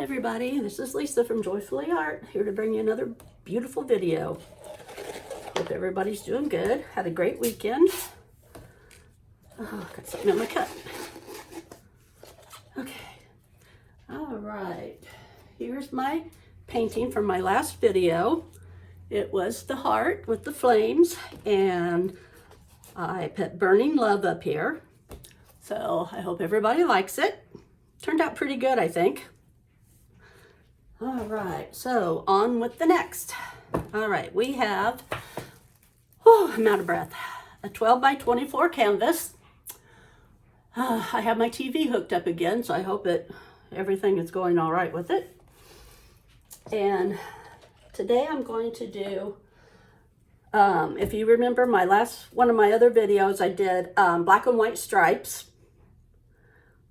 everybody, this is Lisa from Joyfully Art, here to bring you another beautiful video. Hope everybody's doing good. Had a great weekend. Oh, got something in my cut. Okay. All right. Here's my painting from my last video. It was the heart with the flames, and I put burning love up here. So I hope everybody likes it. Turned out pretty good, I think. All right, so on with the next. All right, we have, oh, I'm out of breath, a 12 by 24 canvas. I have my TV hooked up again, so I hope that everything is going all right with it. And today I'm going to do, if you remember one of my other videos, I did black and white stripes.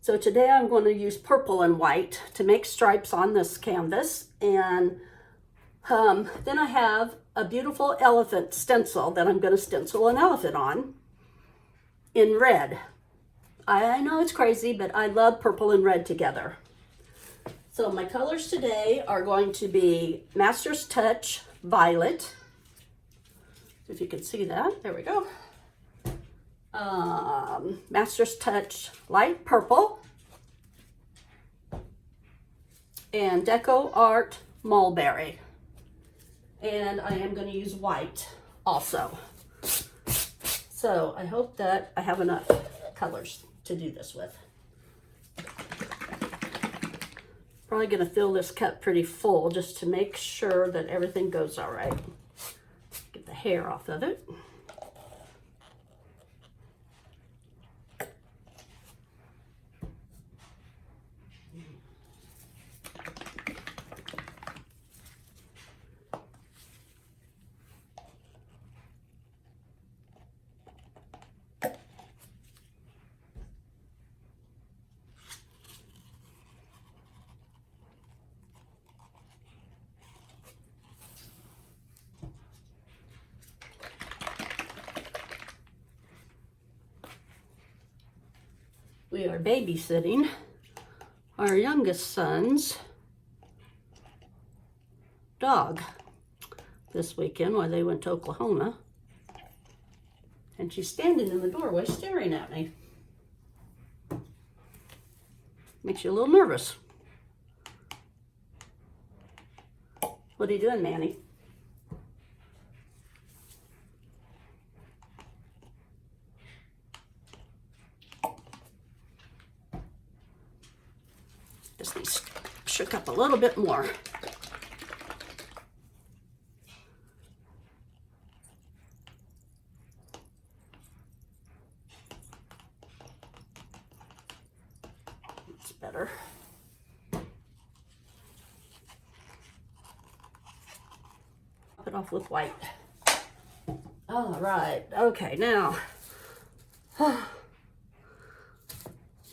So today I'm going to use purple and white to make stripes on this canvas. And then I have a beautiful elephant stencil that I'm going to stencil an elephant on in red. I know it's crazy, but I love purple and red together. So my colors today are going to be Master's Touch Violet. If you can see that, there we go. Master's Touch Light Purple, and Deco Art Mulberry. And I am going to use white also. So I hope that I have enough colors to do this with. Probably going to fill this cup pretty full just to make sure that everything goes all right. Get the hair off of it. We are babysitting our youngest son's dog this weekend while they went to Oklahoma. And she's standing in the doorway staring at me. Makes you a little nervous. What are you doing, Manny? This needs shook up a little bit more. It's better. Top it off with white. All right, okay, now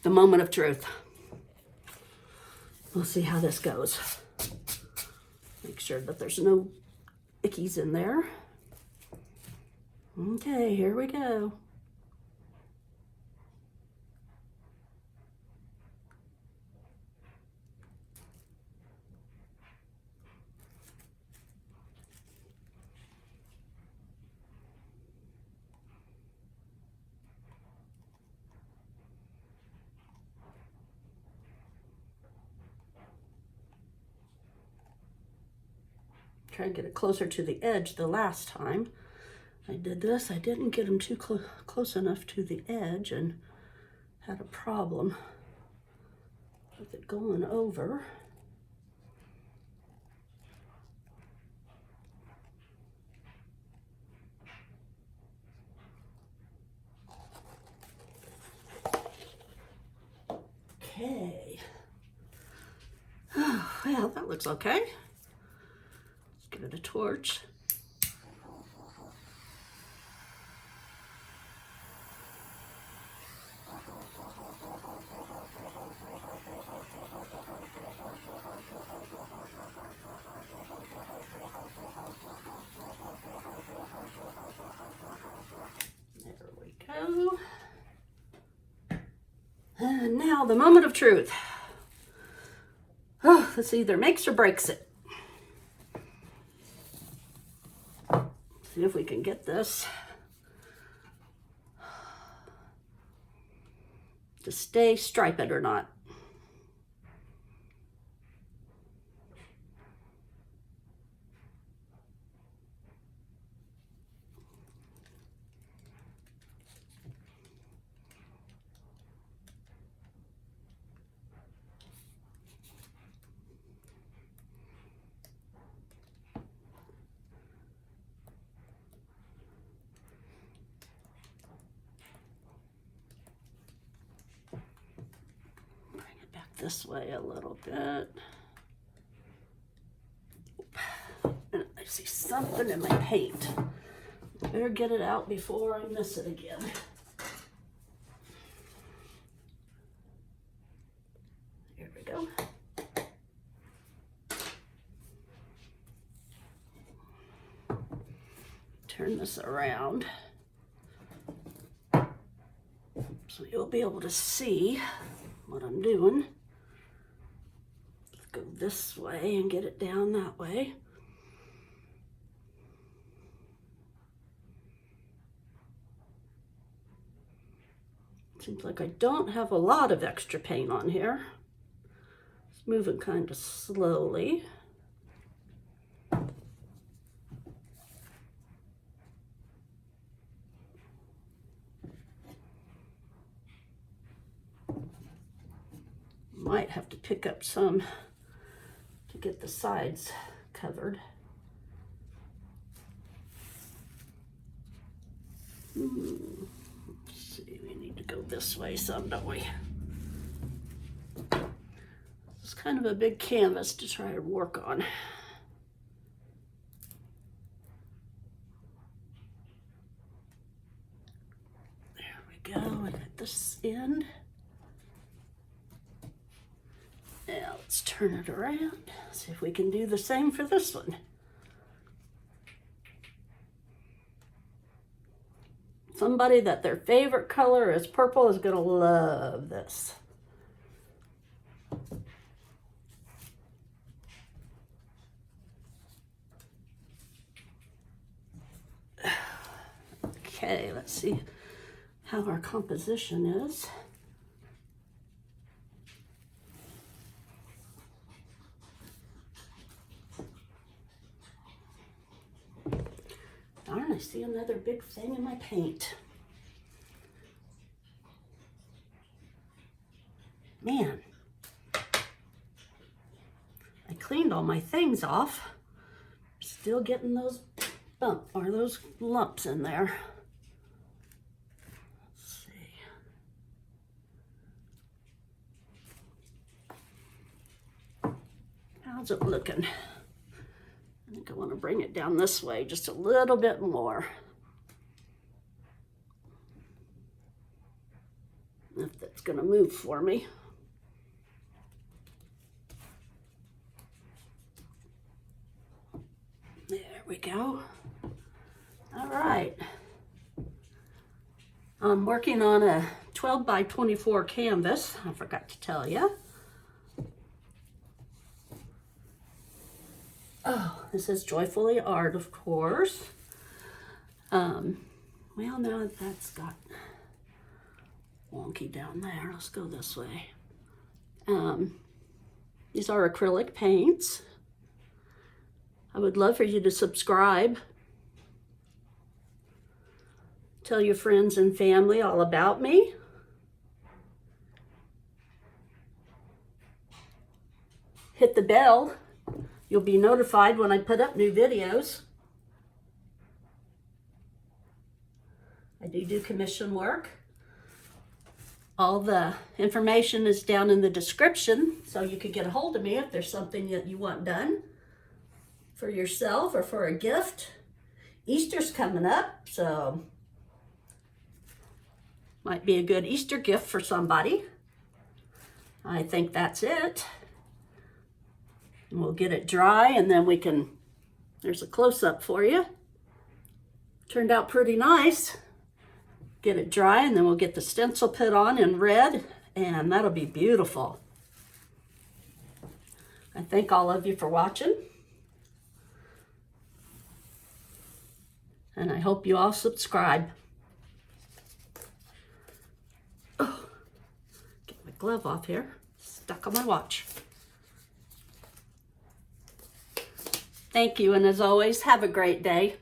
the moment of truth. We'll see how this goes. Make sure that there's no ickies in there. Okay, here we go. Try and get it closer to the edge the last time I did this. I didn't get them too close enough to the edge and had a problem with it going over. Okay. Oh, well, that looks okay. Give it a torch. There we go. And now the moment of truth. Oh, this either makes or breaks it. See if we can get this to stay striped or not. This way a little bit. And I see something in my paint. Better get it out before I miss it again. Here we go. Turn this around so you'll be able to see what I'm doing. Go this way and get it down that way. Seems like I don't have a lot of extra paint on here. It's moving kind of slowly. Might have to pick up some to get the sides covered. Let's see, we need to go this way some, don't we? It's kind of a big canvas to try to work on. There we go, I got this end. Now let's turn it around, see if we can do the same for this one. Somebody that their favorite color is purple is gonna love this. Okay, let's see how our composition is. Darn, I see another big thing in my paint. Man, I cleaned all my things off. Still getting those those lumps in there. Let's see. How's it looking? I think I want to bring it down this way just a little bit more. If that's going to move for me. There we go. All right. I'm working on a 12 by 24 canvas. I forgot to tell you. Oh, this is JoyfullyArt, of course. Well, now that's got wonky down there. Let's go this way. These are acrylic paints. I would love for you to subscribe. Tell your friends and family all about me. Hit the bell. You'll be notified when I put up new videos. I do commission work. All the information is down in the description, so you could get a hold of me if there's something that you want done for yourself or for a gift. Easter's coming up, so might be a good Easter gift for somebody. I think that's it. And we'll get it dry and then we can, there's a close-up for you. Turned out pretty nice. Get it dry and then we'll get the stencil put on in red and that'll be beautiful. I I thank all of you for watching. And I hope you all subscribe. Oh, get my glove off here. Stuck on my watch. Thank you, and as always, have a great day.